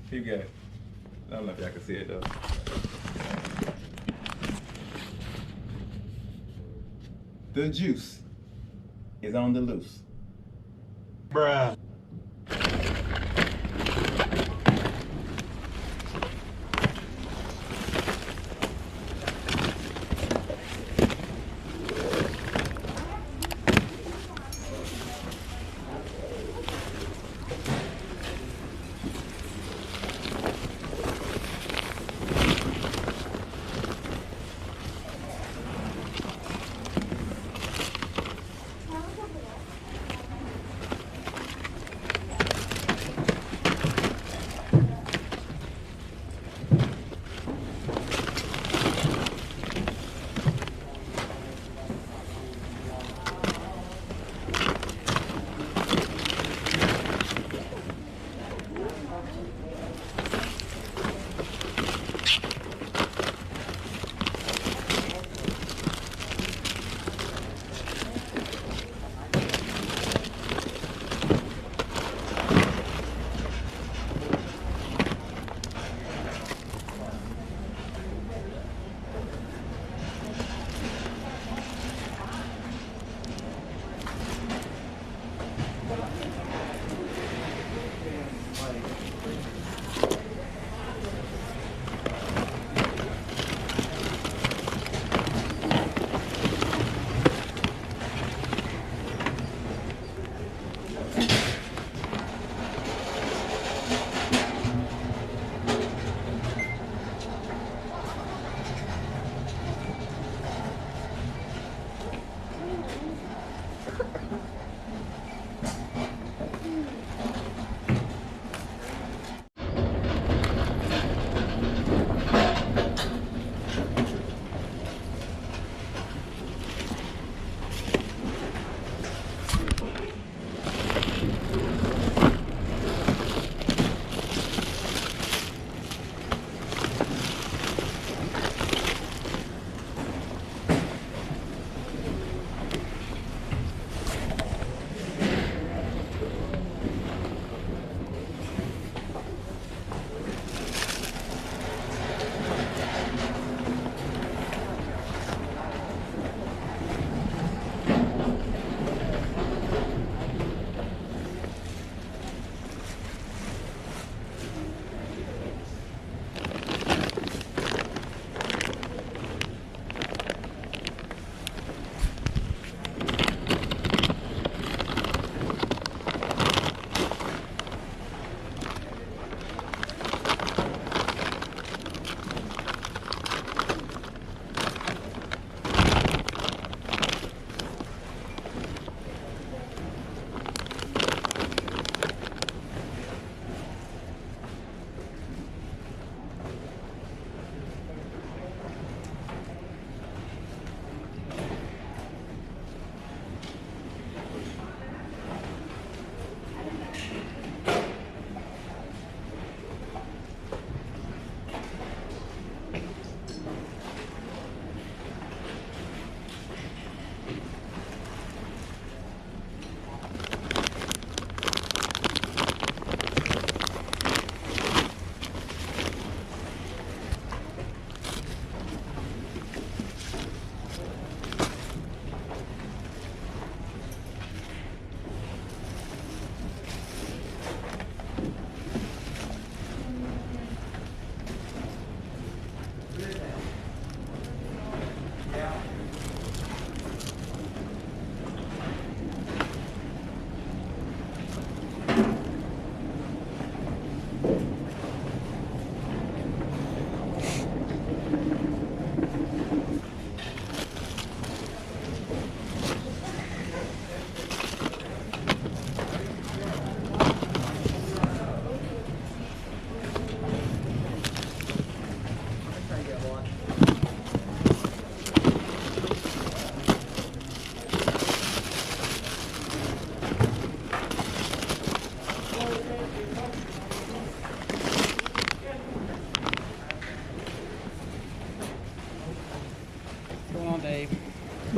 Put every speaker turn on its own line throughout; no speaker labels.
Keep going. I don't know if y'all can see it though. The juice is on the loose.
Bruh.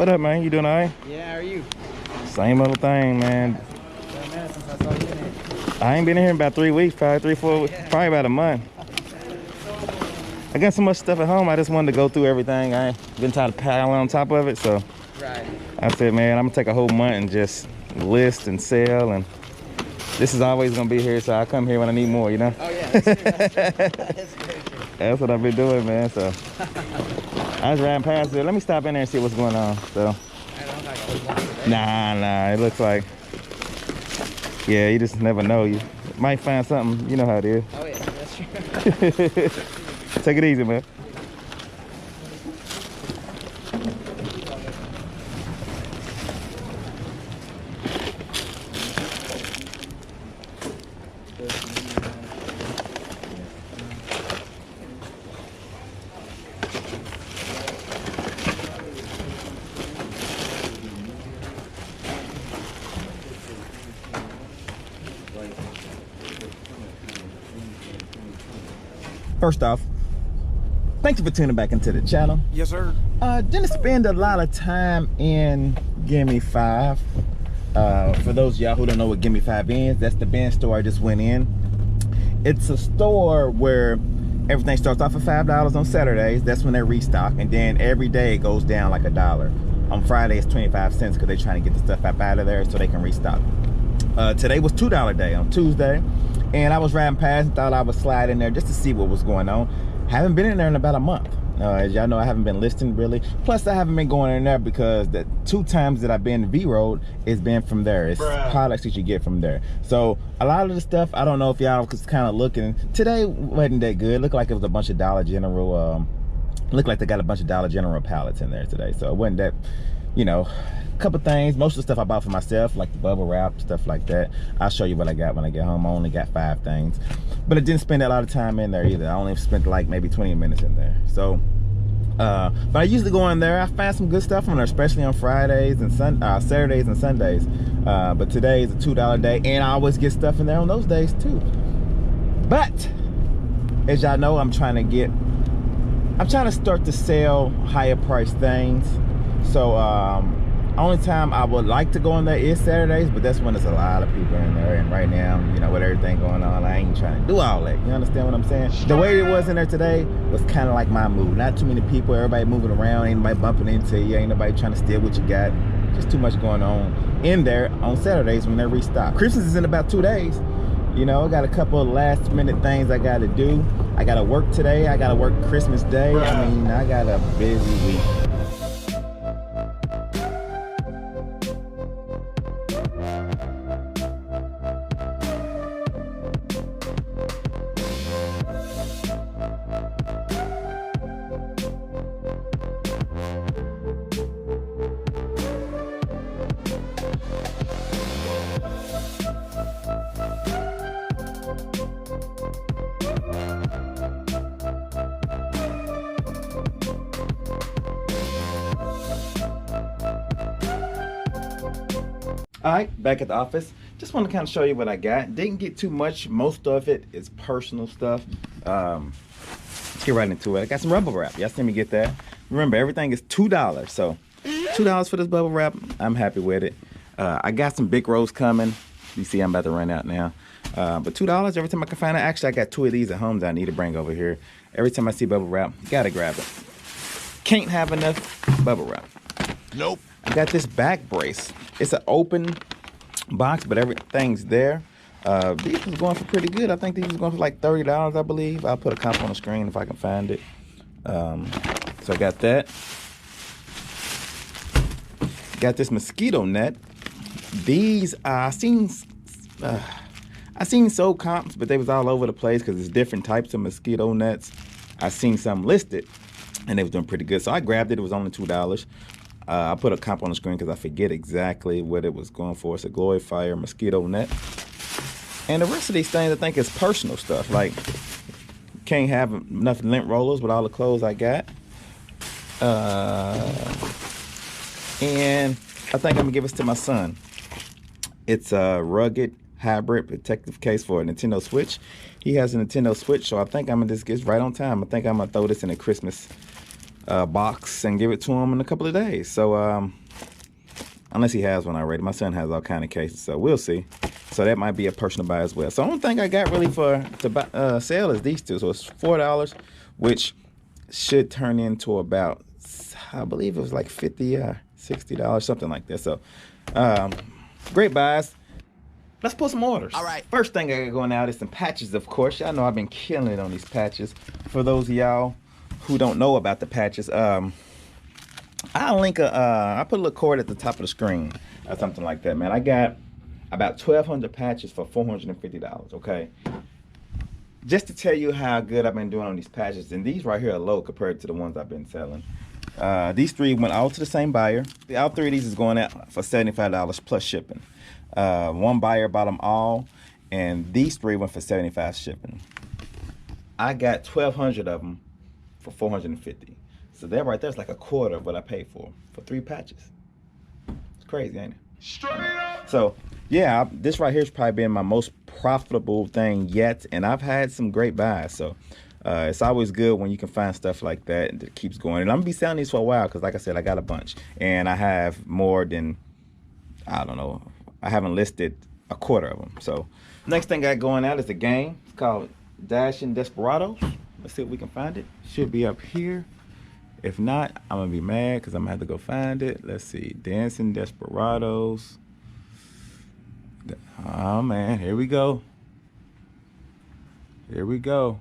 What up, man? You doing all right?
Yeah, how are you?
Same old thing, man.
Since I saw you in it.
I ain't been in here in about 3 weeks, probably 3, 4 weeks, probably about a month. I got so much stuff at home, I just wanted to go through everything. I ain't been tired of piling on top of it, so
Right.
I said, man, I'm gonna take a whole month and just list and sell, and this is always gonna be here, so I come here when I need more, you know?
Oh yeah, that's true. That's very true.
That's what I've been doing, man, so. I was riding past it. Let me stop in there and see what's going on, so.
I don't know if I can walk today.
Nah, it looks like, yeah, you just never know. You might find something, you know how it is.
Oh yeah, that's true.
Take it easy, man. First off, thank you for tuning back into the channel.
Yes, sir.
Didn't spend a lot of time in Gimme 5. For those of y'all who don't know what Gimme 5 is, that's the bin store I just went in. It's a store where everything starts off at $5 on Saturdays. That's when they restock, and then every day it goes down like $1. On Friday it's 25 cents because they're trying to get the stuff up out of there so they can restock. Today was $2 day on Tuesday, and I was riding past and thought I would slide in there just to see what was going on. Haven't been in there in about a month. As y'all know, I haven't been listing really. Plus, I haven't been going in there because the 2 times that I've been to V-Road, it's been from there. It's products that you get from there. So a lot of the stuff, I don't know if y'all was kind of looking. Today wasn't that good. Looked like it was a bunch of Dollar General. Looked like they got a bunch of Dollar General pallets in there today. So it wasn't that, you know. Couple things. Most of the stuff I bought for myself, like the bubble wrap, stuff like that. I'll show you what I got when I get home. I only got 5 things, but I didn't spend a lot of time in there either. I only spent like maybe 20 minutes in there. So but I usually go in there. I find some good stuff on there, especially on Fridays and Saturdays and Sundays. But today is a $2 day, and I always get stuff in there on those days too. But as y'all know, I'm trying to start to sell higher priced things. So only time I would like to go in there is Saturdays, but that's when there's a lot of people in there, and right now, you know, with everything going on, I ain't trying to do all that. You understand what I'm saying? The way it was in there today was kind of like my mood. Not too many people, everybody moving around, ain't nobody bumping into you, ain't nobody trying to steal what you got. Just too much going on in there on Saturdays when they're restocked. Christmas is in about 2 days. You know, I got a couple of last minute things I got to do. I got to work today. I got to work Christmas Day. I mean, I got a busy week. All right, back at the office. Just want to kind of show you what I got. Didn't get too much. Most of it is personal stuff. Let's get right into it. I got some rubber wrap. Y'all see me get that. Remember, everything is $2. So $2 for this bubble wrap. I'm happy with it. I got some big rolls coming. You see I'm about to run out now. But $2 every time I can find it. Actually, I got 2 of these at home that I need to bring over here. Every time I see bubble wrap, gotta grab it. Can't have enough bubble wrap.
Nope.
I got this back brace. It's an open box, but everything's there. These was going for pretty good. I think these was going for like $30, I believe. I'll put a comp on the screen if I can find it. So I got that. Got this mosquito net. These I seen sold comps, but they was all over the place because there's different types of mosquito nets. I seen some listed, and they was doing pretty good. So I grabbed it. It was only $2. I put a comp on the screen because I forget exactly what it was going for. It's a Glorifier mosquito net. And the rest of these things I think is personal stuff. Like, can't have enough lint rollers with all the clothes I got. And I think I'm going to give this to my son. It's a rugged hybrid protective case for a Nintendo Switch. He has a Nintendo Switch, so I think I'm going to just get right on time. I think I'm going to throw this in a Christmas box and give it to him in a couple of days. So unless he has one already. My son has all kind of cases, so we'll see. So that might be a personal buy as well. So the only thing I got really to buy, sell is these two. So it's $4, which should turn into about, I believe it was like $50, $60, something like that. So great buys. Let's put some orders. All right. First thing I got going out is some patches, of course. Y'all know I've been killing it on these patches. For those of y'all who don't know about the patches, I'll link I put a little cord at the top of the screen or something like that, man. I got about 1,200 patches for $450, okay? Just to tell you how good I've been doing on these patches, and these right here are low compared to the ones I've been selling. These three went all to the same buyer. All three of these is going out for $75 plus shipping. One buyer bought them all, and these three went for $75 shipping. I got 1,200 of them for $450. So that right there is like a quarter of what I paid for 3 patches. It's crazy, ain't it? Straight up. So yeah, this right here has probably been my most profitable thing yet, and I've had some great buys. So it's always good when you can find stuff like that that keeps going. And I'm gonna be selling these for a while because, like I said, I got a bunch, and I have more than, I don't know, I haven't listed a quarter of them. So next thing I got going out is a game. It's called Dashing Desperados. Let's see if we can find it. Should be up here. If not, I'm gonna be mad because I'm gonna have to go find it. Let's see, Dancing Desperados. Oh man, here we go. Here we go.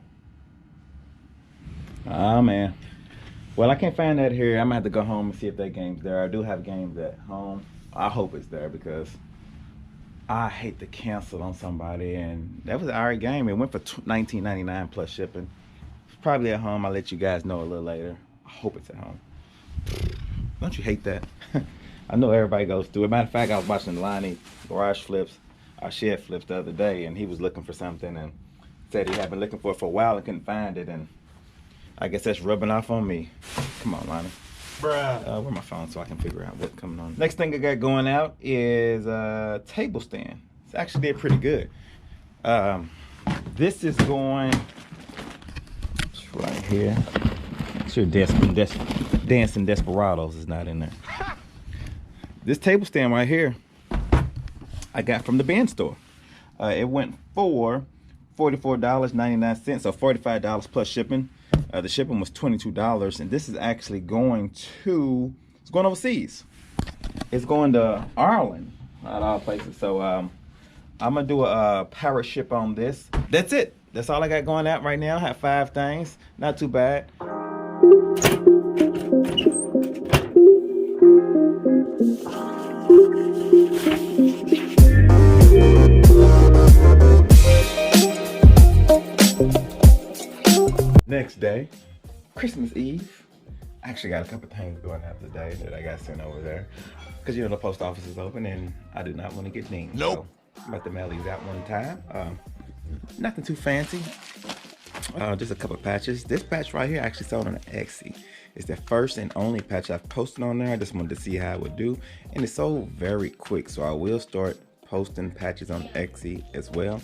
Oh man. Well, I can't find that here. I'm gonna have to go home and see if that game's there. I do have games at home. I hope it's there because I hate to cancel on somebody, and that was an alright game. It went for $19.99 plus shipping. It's probably at home. I'll let you guys know a little later. I hope it's at home. Don't you hate that? I know everybody goes through it. Matter of fact, I was watching Lonnie Garage Flips, or Shed Flips the other day, and he was looking for something and said he had been looking for it for a while and couldn't find it, and I guess that's rubbing off on me. Come on, Lonnie. Bruh. Where's my phone so I can figure out what's coming on? Next thing I got going out is a table stand. It's actually did pretty good. This is going right here. Sure, Dancing Desperados is not in there. This table stand right here, I got from the band store. It went for $44.99, so $45 plus shipping. The shipping was $22, and this is actually going to, it's going overseas. It's going to Ireland, not all places. So I'm gonna do a power ship on this. That's it. That's all I got going out right now. I have 5 things, not too bad. Next day, Christmas Eve. I actually got a couple things going out today that I got sent over there. Because, you know, the post office is open and I did not want to get dinged. Nope. So I'm about to mail these out one time. Nothing too fancy. Just a couple of patches. This patch right here I actually sold on Etsy. It's the first and only patch I've posted on there. I just wanted to see how it would do. And it sold very quick. So I will start posting patches on Etsy as well.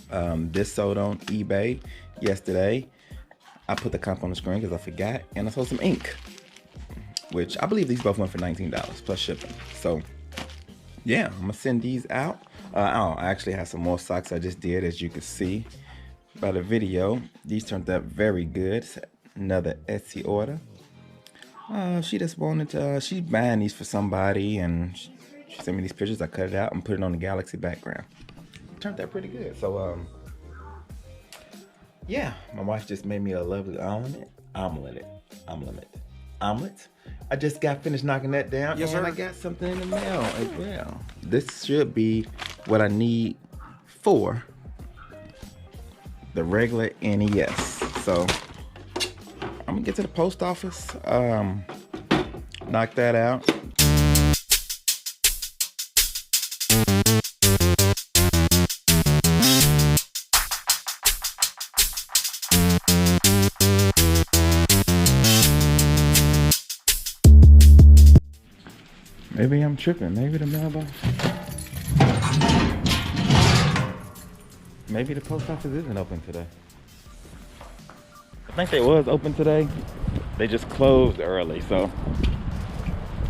This sold on eBay yesterday. I put the comp on the screen because I forgot, and I sold some ink, which I believe these both went for $19 plus shipping. So yeah, I'm gonna send these out. I actually have some more socks I just did, as you can see by the video. These turned out very good. It's another Etsy order. She just wanted to, she's buying these for somebody, and she sent me these pictures. I cut it out and put it on the Galaxy background. It turned out pretty good. So yeah, my wife just made me a lovely omelet. I just got finished knocking that down, yes, and sir. I got something in the mail as well. This should be what I need for the regular NES. So I'm gonna get to the post office, knock that out. Maybe I'm tripping. Maybe the mailbox. Maybe the post office isn't open today. I think they was open today. They just closed early. So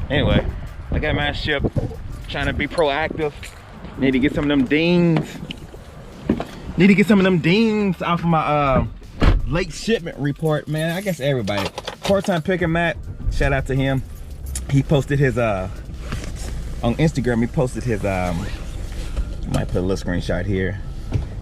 anyway, I got my ship. Trying to be proactive. Need to get some of them dings Need to get some of them dings off of my late shipment report, man. I guess everybody. Part-time picker Matt, shout out to him. He posted his on Instagram. He posted his might put a little screenshot here.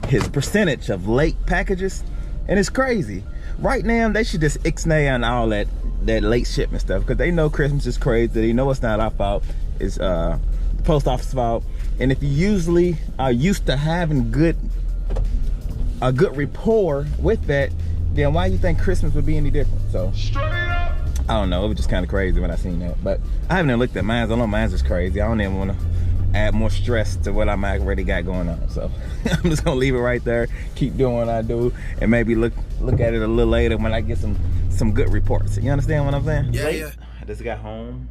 His percentage of late packages, and it's crazy. Right now, they should just ixnay on all that late shipment stuff because they know Christmas is crazy. They know it's not our fault. It's the post office fault. And if you usually are used to having a good rapport with that, then why you think Christmas would be any different? So I don't know. It was just kind of crazy when I seen that. But I haven't even looked at mine. I know mine's is crazy. I don't even want to add more stress to what I'm already got going on. So I'm just gonna leave it right there, keep doing what I do, and maybe look at it a little later when I get some good reports. You understand what I'm saying? Yeah. I just got home.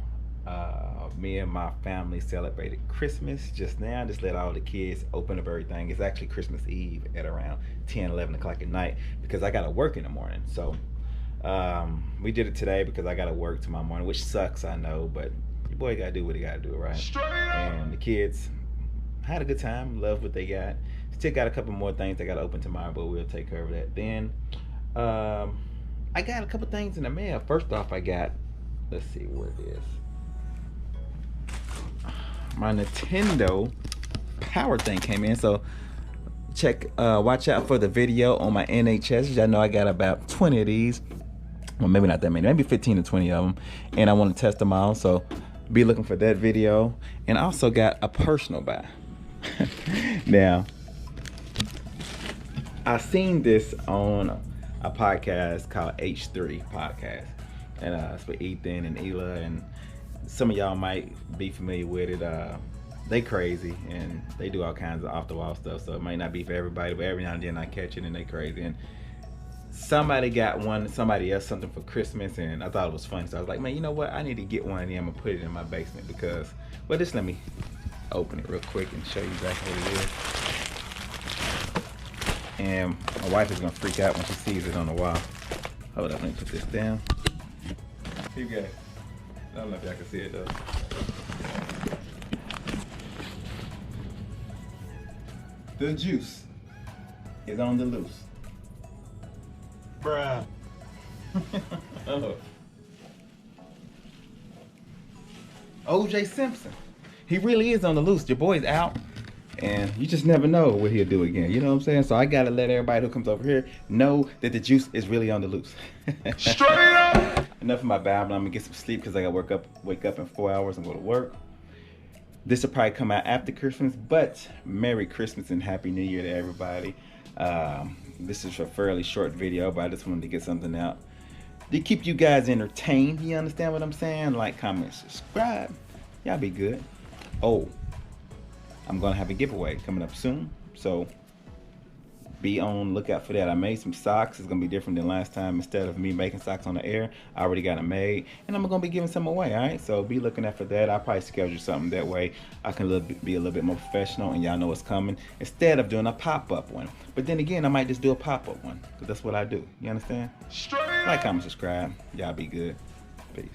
Me and my family celebrated Christmas just now. Just let all the kids open up everything. It's actually Christmas Eve at around 10, 11 o'clock at night because I gotta work in the morning. So we did it today because I gotta work tomorrow morning, which sucks, I know, but your boy gotta do what he gotta do, right? And the kids had a good time, loved what they got. Still got a couple more things they gotta open tomorrow, but we'll take care of that. Then I got a couple things in the mail. First off, I got, let's see what it is. My Nintendo power thing came in, so watch out for the video on my NHS. I know I got about 20 of these. Well, maybe not that many, maybe 15 to 20 of them, and I want to test them all, so be looking for that video. And I also got a personal buy. Now, I seen this on a podcast called H3 Podcast, and it's with Ethan and Ela, and some of y'all might be familiar with it. They crazy, and they do all kinds of off-the-wall stuff, so it might not be for everybody, but every now and then I catch it, and they crazy. And somebody got somebody else something for Christmas, and I thought it was funny, so I was like, man, you know what, I need to get one of them and put it in my basement because, well, just let me open it real quick and show you exactly what it is. And my wife is gonna freak out when she sees it on the wall. Hold up, let me put this down. Here you go. I don't know if y'all can see it though. The juice is on the loose.
Bruh.
Oh. OJ Simpson. He really is on the loose. Your boy's out, and you just never know what he'll do again. You know what I'm saying? So I gotta let everybody who comes over here know that the juice is really on the loose.
Straight up.
Enough of my babbling. I'm gonna get some sleep because I gotta wake up in 4 hours and go to work. This will probably come out after Christmas, but Merry Christmas and Happy New Year to everybody. This is a fairly short video, but I just wanted to get something out to keep you guys entertained. You understand what I'm saying? Like, comment, subscribe. Y'all be good. Oh, I'm gonna have a giveaway coming up soon, so be on lookout for that. I made some socks. It's gonna be different than last time. Instead of me making socks on the air, I already got them made, and I'm gonna be giving some away. All right, so be looking out for that. I'll probably schedule something that way I can be a little bit more professional, and y'all know what's coming, instead of doing a pop-up one. But then again, I might just do a pop-up one because that's what I do. You understand?
Straight
Like, comment, subscribe. Y'all be good. Peace.